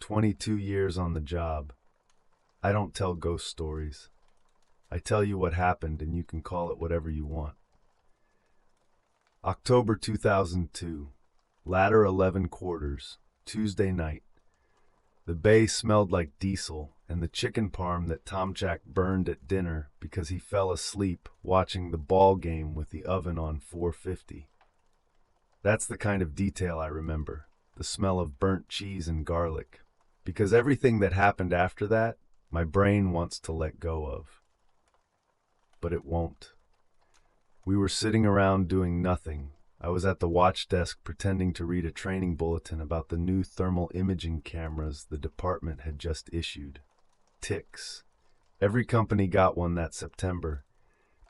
22 years on the job. I don't tell ghost stories. I tell you what happened and you can call it whatever you want. October 2002. Ladder 11 quarters. Tuesday night. The bay smelled like diesel and the chicken parm that Tom Jack burned at dinner because he fell asleep watching the ball game with the oven on 450. That's the kind of detail I remember, the smell of burnt cheese and garlic, because everything that happened after that, my brain wants to let go of. But it won't. We were sitting around doing nothing. I was at the watch desk pretending to read a training bulletin about the new thermal imaging cameras the department had just issued. TICs. Every company got one that September.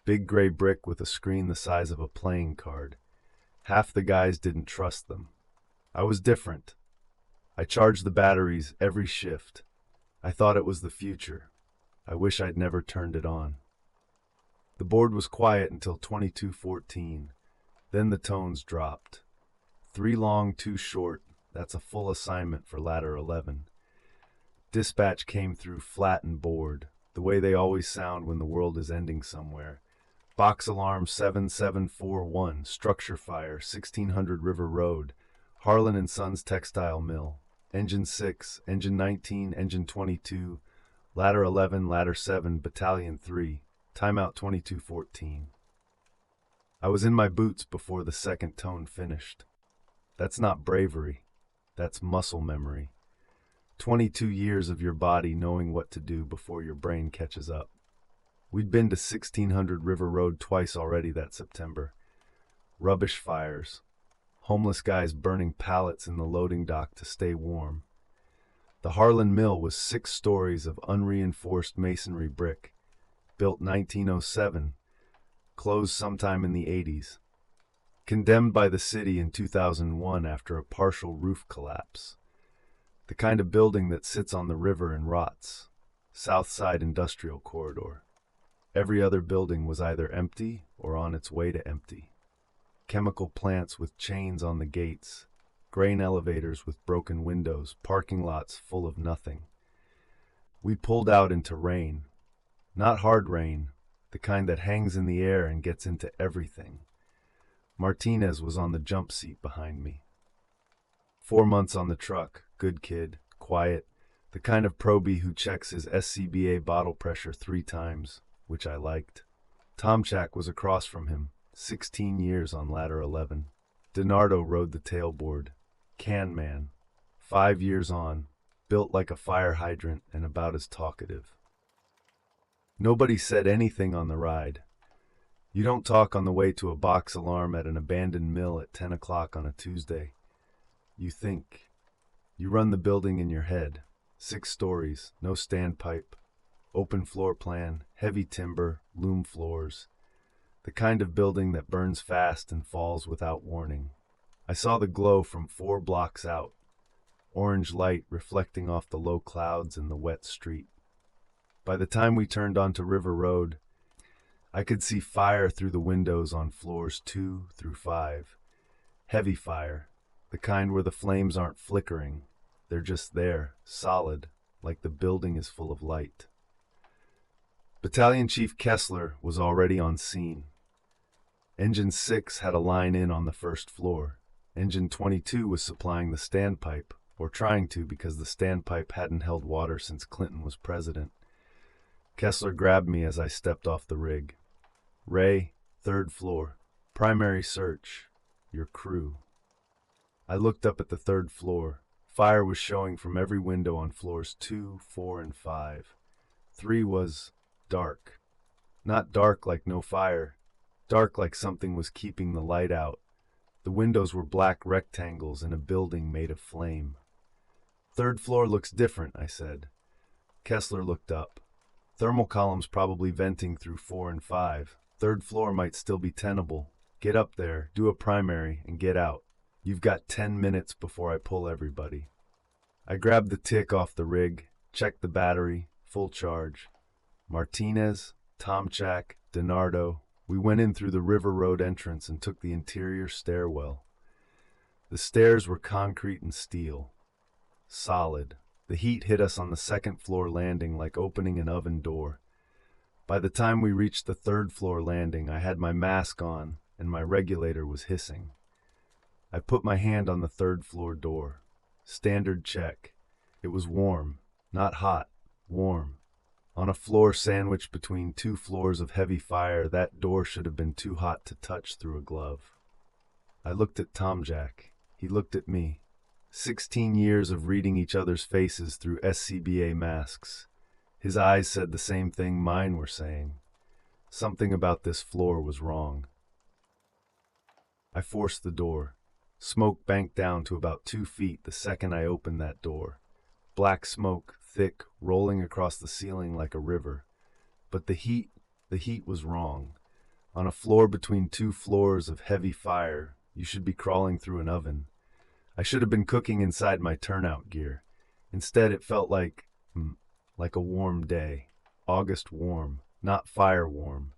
Big gray brick with a screen the size of a playing card. Half the guys didn't trust them. I was different. I charged the batteries every shift. I thought it was the future. I wish I'd never turned it on. The board was quiet until 22:14. Then the tones dropped. 3 long, 2 short. That's a full assignment for ladder 11. Dispatch came through flat and bored, the way they always sound when the world is ending somewhere. Box alarm 7741, structure fire, 1600 River Road, Harlan and Sons Textile Mill. Engine 6, Engine 19, Engine 22, Ladder 11, Ladder 7, Battalion 3, timeout 22:14. I was in my boots before the second tone finished. That's not bravery. That's muscle memory. 22 years of your body knowing what to do before your brain catches up. We'd been to 1600 River Road twice already that September. Rubbish fires. Homeless guys burning pallets in the loading dock to stay warm. The Harlan Mill was 6 stories of unreinforced masonry brick. Built 1907. Closed sometime in the 80s. Condemned by the city in 2001 after a partial roof collapse. The kind of building that sits on the river and rots. South Side Industrial Corridor. Every other building was either empty or on its way to empty. Chemical plants with chains on the gates. Grain elevators with broken windows. Parking lots full of nothing. We pulled out into rain. Not hard rain. The kind that hangs in the air and gets into everything. Martinez was on the jump seat behind me. 4 months on the truck, good kid, quiet, the kind of probie who checks his SCBA bottle pressure 3 times, which I liked. Tom Jack was across from him, 16 years on ladder 11. DiNardo rode the tailboard. Can man, 5 years on, built like a fire hydrant and about as talkative. Nobody said anything on the ride. You don't talk on the way to a box alarm at an abandoned mill at 10 o'clock on a Tuesday. You think. You run the building in your head. 6 stories, no standpipe, open floor plan, heavy timber, loom floors. The kind of building that burns fast and falls without warning. I saw the glow from 4 blocks out. Orange light reflecting off the low clouds and the wet street. By the time we turned onto River Road, I could see fire through the windows on floors 2 through 5. Heavy fire, the kind where the flames aren't flickering. They're just there, solid, like the building is full of light. Battalion Chief Kessler was already on scene. Engine 6 had a line in on the first floor. Engine 22 was supplying the standpipe, or trying to because the standpipe hadn't held water since Clinton was president. Kessler grabbed me as I stepped off the rig. Ray, 3rd floor. Primary search. Your crew. I looked up at the 3rd floor. Fire was showing from every window on floors 2, 4, and 5. 3 was dark. Not dark like no fire. Dark like something was keeping the light out. The windows were black rectangles in a building made of flame. 3rd floor looks different, I said. Kessler looked up. Thermal columns probably venting through 4 and 5. 3rd floor might still be tenable. Get up there, do a primary, and get out. You've got 10 minutes before I pull everybody. I grabbed the tick off the rig, checked the battery, full charge. Martinez, Tomchak, DiNardo. We went in through the River Road entrance and took the interior stairwell. The stairs were concrete and steel. Solid. The heat hit us on the second floor landing like opening an oven door. By the time we reached the third floor landing, I had my mask on and my regulator was hissing. I put my hand on the third floor door. Standard check. It was warm, not hot, warm. On a floor sandwiched between two floors of heavy fire, that door should have been too hot to touch through a glove. I looked at Tom Jack. He looked at me. 16 years of reading each other's faces through SCBA masks. His eyes said the same thing mine were saying. Something about this floor was wrong. I forced the door. Smoke banked down to about 2 feet the second I opened that door. Black smoke, thick, rolling across the ceiling like a river. But the heat was wrong. On a floor between two floors of heavy fire, you should be crawling through an oven. I should have been cooking inside my turnout gear. Instead, it felt like a warm day. August warm, not fire warm.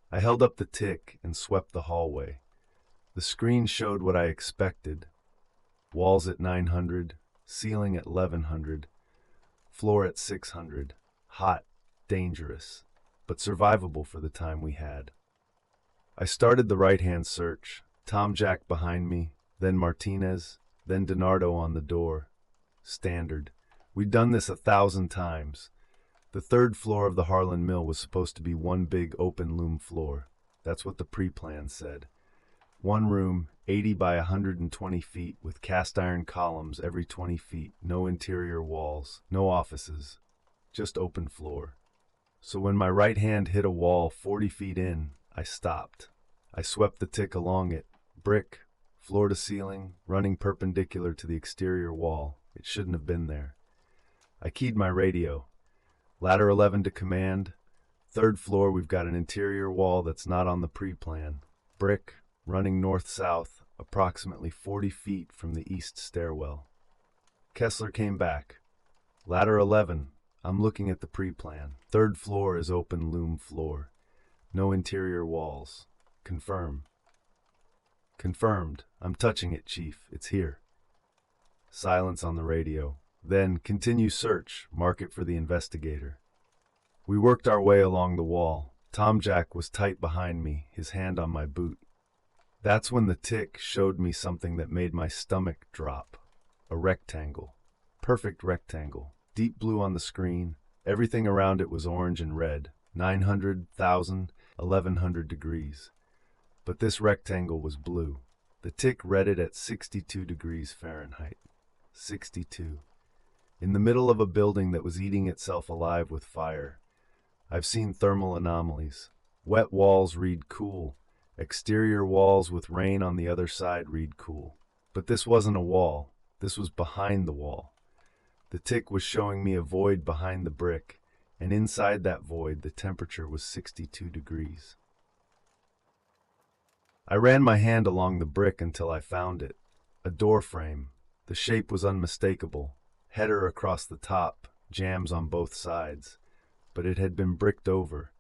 I held up the tick and swept the hallway. The screen showed what I expected. Walls at 900, ceiling at 1100, floor at 600. Hot, dangerous, but survivable for the time we had. I started the right-hand search. Tom Jack behind me, then Martinez, then DiNardo on the door. Standard. We'd done this 1,000 times. The third floor of the Harlan Mill was supposed to be one big open loom floor. That's what the pre-plan said. One room, 80 by 120 feet, with cast iron columns every 20 feet, no interior walls, no offices, just open floor. So when my right hand hit a wall 40 feet in, I stopped. I swept the tick along it, brick, floor to ceiling, running perpendicular to the exterior wall. It shouldn't have been there. I keyed my radio. Ladder 11 to command. Third floor, we've got an interior wall that's not on the pre-plan. Brick, running north-south, approximately 40 feet from the east stairwell. Kessler came back. Ladder 11, I'm looking at the pre-plan. Third floor is open loom floor. No interior walls. Confirm. Confirmed. I'm touching it, Chief. It's here. Silence on the radio. Then, continue search. Mark it for the investigator. We worked our way along the wall. Tom Jack was tight behind me, his hand on my boot. That's when the tick showed me something that made my stomach drop. A rectangle. Perfect rectangle. Deep blue on the screen. Everything around it was orange and red. 900, 1,000, 1,100 degrees. But this rectangle was blue. The tick read it at 62 degrees Fahrenheit. 62. In the middle of a building that was eating itself alive with fire. I've seen thermal anomalies. Wet walls read cool. Exterior walls with rain on the other side read cool. But this wasn't a wall. This was behind the wall. The tick was showing me a void behind the brick, and inside that void the temperature was 62 degrees. I ran my hand along the brick until I found it. A door frame. The shape was unmistakable. Header across the top, jambs on both sides. But it had been bricked over.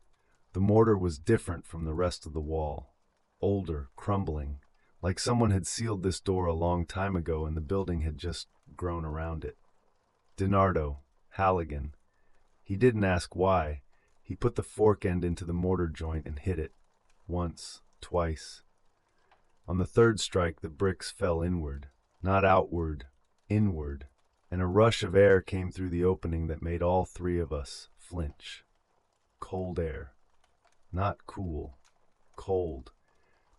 The mortar was different from the rest of the wall. Older, crumbling, like someone had sealed this door a long time ago and the building had just grown around it. DiNardo, Halligan. He didn't ask why. He put the fork end into the mortar joint and hit it. Once, twice. On the third strike, the bricks fell inward, not outward, inward, and a rush of air came through the opening that made all three of us flinch. Cold air. Not cool. Cold.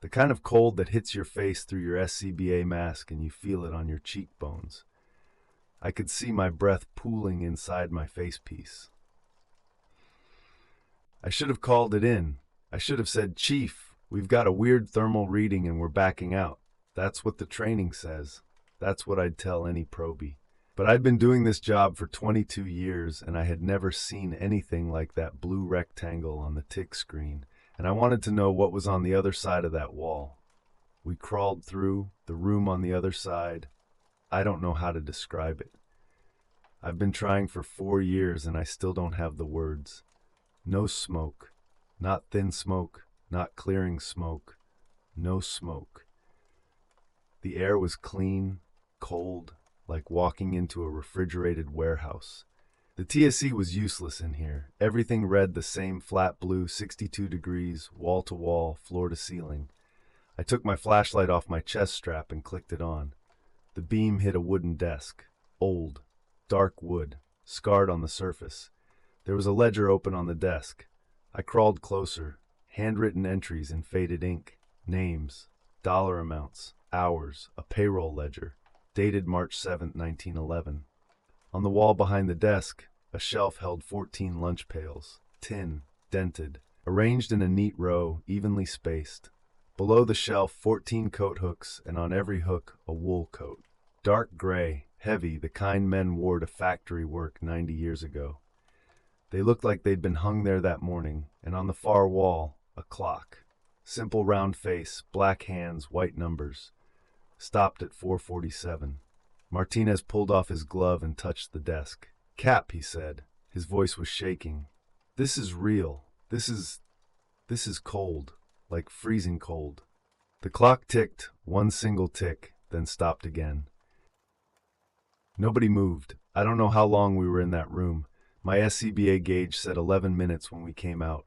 The kind of cold that hits your face through your SCBA mask and you feel it on your cheekbones. I could see my breath pooling inside my facepiece. I should have called it in. I should have said, "Chief, we've got a weird thermal reading and we're backing out. That's what the training says." That's what I'd tell any probie. But I'd been doing this job for 22 years and I had never seen anything like that blue rectangle on the tick screen, and I wanted to know what was on the other side of that wall. We crawled through the room on the other side. I don't know how to describe it. I've been trying for 4 years and I still don't have the words. No smoke. Not thin smoke. Not clearing smoke. No smoke. The air was clean, cold, like walking into a refrigerated warehouse. The TSC was useless in here. Everything read the same flat blue, 62 degrees, wall to wall, floor to ceiling. I took my flashlight off my chest strap and clicked it on. The beam hit a wooden desk. Old, dark wood, scarred on the surface. There was a ledger open on the desk. I crawled closer. Handwritten entries in faded ink. Names, dollar amounts, hours, a payroll ledger. Dated March 7, 1911. On the wall behind the desk, a shelf held 14 lunch pails. Tin, dented, arranged in a neat row, evenly spaced. Below the shelf, 14 coat hooks, and on every hook, a wool coat. Dark gray, heavy, the kind men wore to factory work 90 years ago. They looked like they'd been hung there that morning, and on the far wall, a clock. Simple round face, black hands, white numbers. Stopped at 4:47. Martinez pulled off his glove and touched the desk. "Cap," he said. His voice was shaking. "This is real. This is cold. Like freezing cold." The clock ticked, one single tick, then stopped again. Nobody moved. I don't know how long we were in that room. My SCBA gauge said 11 minutes when we came out.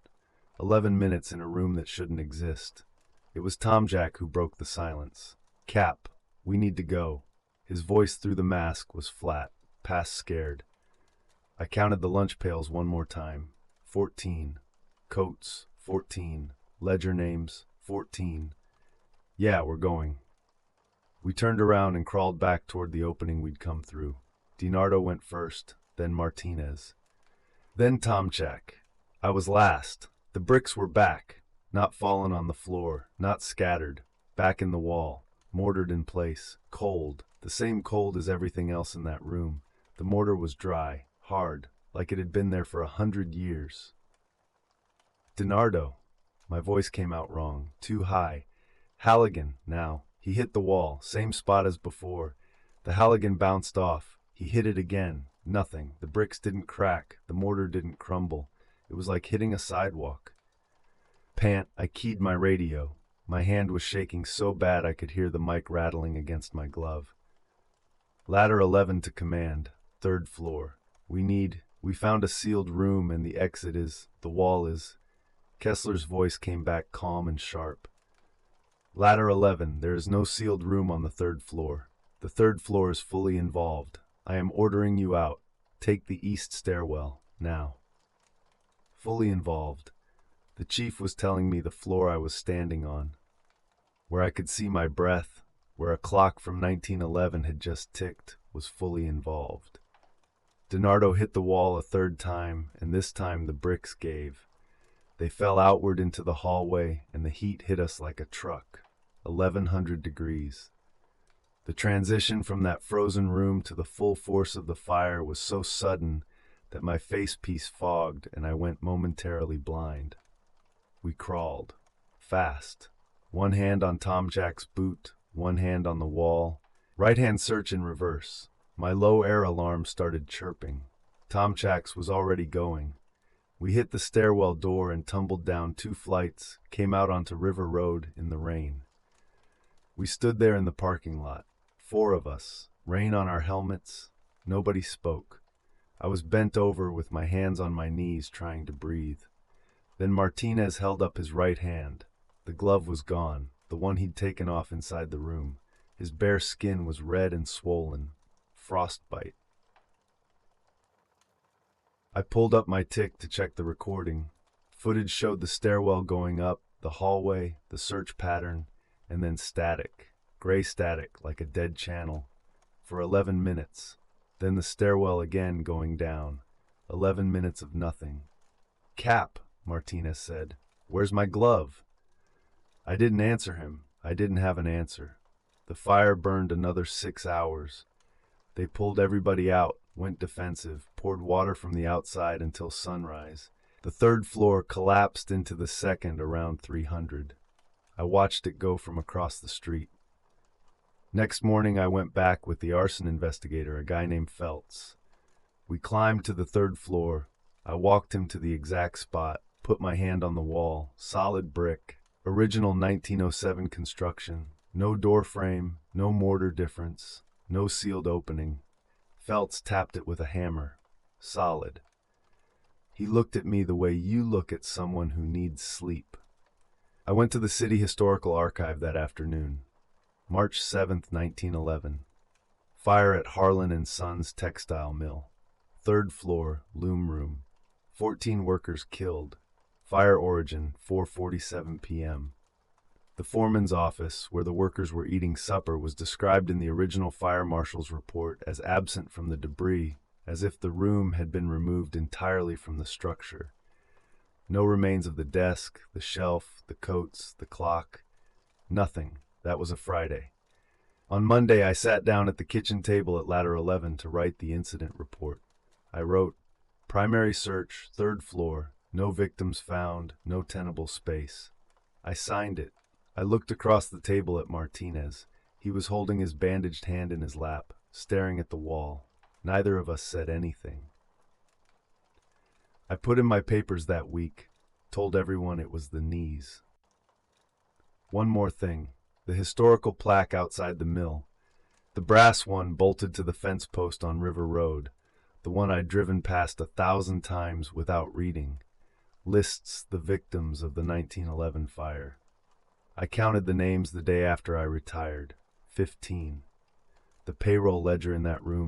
11 minutes in a room that shouldn't exist. It was Tom Jack who broke the silence. "Cap, we need to go." His voice through the mask was flat, past scared. I counted the lunch pails one more time. 14. Coats, 14. Ledger names, 14. "Yeah, we're going." We turned around and crawled back toward the opening we'd come through. DiNardo went first, then Martinez. Then Tomchak. I was last. The bricks were back, not fallen on the floor, not scattered, back in the wall, mortared in place, cold, the same cold as everything else in that room. The mortar was dry, hard, like it had been there for 100 years. DiNardo. My voice came out wrong, too high. Halligan, now. He hit the wall, same spot as before. The Halligan bounced off. He hit it again. Nothing. The bricks didn't crack. The mortar didn't crumble. It was like hitting a sidewalk. Pant, I keyed my radio. My hand was shaking so bad I could hear the mic rattling against my glove. Ladder 11 to command, 3rd floor. We found a sealed room and the exit the wall is. Kessler's voice came back calm and sharp. Ladder 11, there is no sealed room on the 3rd floor. The 3rd floor is fully involved. I am ordering you out. Take the east stairwell, now. Fully involved. The chief was telling me the floor I was standing on, where I could see my breath, where a clock from 1911 had just ticked, was fully involved. DiNardo hit the wall a 3rd time, and this time the bricks gave. They fell outward into the hallway, and the heat hit us like a truck. 1100 degrees. The transition from that frozen room to the full force of the fire was so sudden that my facepiece fogged and I went momentarily blind. We crawled. Fast. One hand on Tom Jack's boot, one hand on the wall. Right-hand search in reverse. My low air alarm started chirping. Tom Jack's was already going. We hit the stairwell door and tumbled down 2 flights, came out onto River Road in the rain. We stood there in the parking lot, 4 of us, rain on our helmets. Nobody spoke. I was bent over with my hands on my knees trying to breathe. Then Martinez held up his right hand. The glove was gone, the one he'd taken off inside the room. His bare skin was red and swollen. Frostbite. I pulled up my tic to check the recording. Footage showed the stairwell going up, the hallway, the search pattern, and then static, gray static like a dead channel, for 11 minutes. Then the stairwell again going down, 11 minutes of nothing. "Cap," Martinez said, "where's my glove?" I didn't answer him. I didn't have an answer. The fire burned another 6 hours. They pulled everybody out, went defensive, poured water from the outside until sunrise. The 3rd floor collapsed into the 2nd around 300. I watched it go from across the street. Next morning I went back with the arson investigator, a guy named Feltz. We climbed to the 3rd floor. I walked him to the exact spot, put my hand on the wall, solid brick, original 1907 construction, no door frame, no mortar difference, no sealed opening. Feltz tapped it with a hammer. Solid. He looked at me the way you look at someone who needs sleep. I went to the City Historical Archive that afternoon. March 7th, 1911. Fire at Harlan & Sons textile mill. 3rd floor, loom room. 14 workers killed. Fire origin, 4:47 p.m. The foreman's office, where the workers were eating supper, was described in the original fire marshal's report as absent from the debris, as if the room had been removed entirely from the structure. No remains of the desk, the shelf, the coats, the clock. Nothing. That was a Friday. On Monday, I sat down at the kitchen table at ladder 11 to write the incident report. I wrote, primary search, 3rd floor, no victims found, no tenable space. I signed it. I looked across the table at Martinez. He was holding his bandaged hand in his lap, staring at the wall. Neither of us said anything. I put in my papers that week, told everyone it was the knees. One more thing, the historical plaque outside the mill. The brass one bolted to the fence post on River Road, the one I'd driven past 1,000 times without reading, lists the victims of the 1911 fire. I counted the names the day after I retired, 15. The payroll ledger in that room